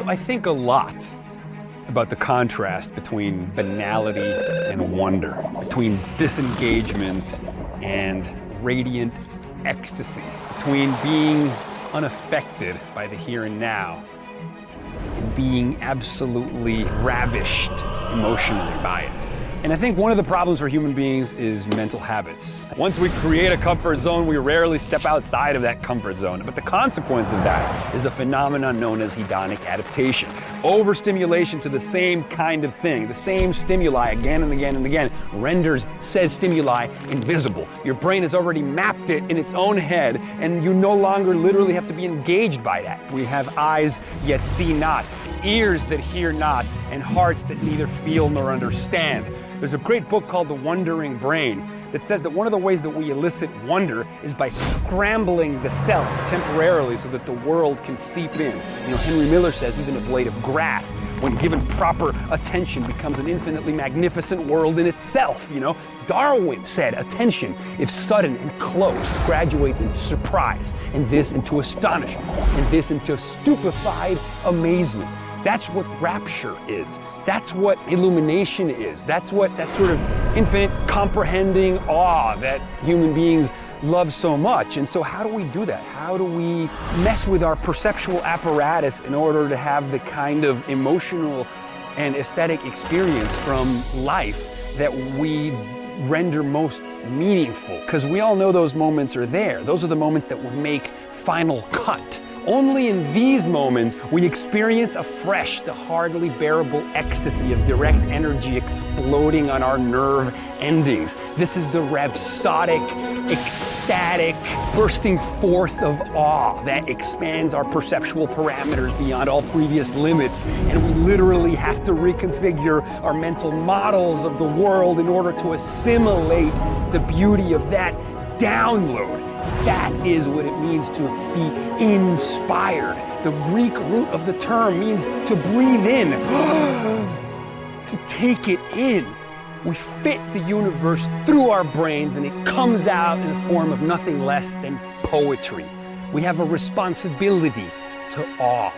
I think a lot about the contrast between banality and wonder, between disengagement and radiant ecstasy, between being unaffected by the here and now and being absolutely ravished emotionally by it. And I think one of the problems for human beings is mental habits. Once we create a comfort zone, we rarely step outside of that comfort zone. But the consequence of that is a phenomenon known as hedonic adaptation. Overstimulation to the same kind of thing, the same stimuli again and again and again, renders said stimuli invisible. Your brain has already mapped it in its own head, and you no longer literally have to be engaged by that. We have eyes yet see not, ears that hear not, and hearts that neither feel nor understand. There's a great book called The Wondering Brain that says that one of the ways that we elicit wonder is by scrambling the self temporarily so that the world can seep in. You know, Henry Miller says even a blade of grass, when given proper attention, becomes an infinitely magnificent world in itself, you know. Darwin said attention, if sudden and close, graduates into surprise, and this into astonishment, and this into stupefied amazement. That's what rapture is. That's what illumination is. That's what that sort of infinite comprehending awe that human beings love so much. And so how do we do that? How do we mess with our perceptual apparatus in order to have the kind of emotional and aesthetic experience from life that we render most meaningful? Because we all know those moments are there. Those are the moments that would make final cut. Only in these moments we experience afresh the hardly bearable ecstasy of direct energy exploding on our nerve endings. This is the rhapsodic, ecstatic bursting forth of awe that expands our perceptual parameters beyond all previous limits, and we literally have to reconfigure our mental models of the world in order to assimilate the beauty of that download. That is what it means to be inspired. The Greek root of the term means to breathe in, to take it in. We fit the universe through our brains and it comes out in the form of nothing less than poetry. We have a responsibility to awe.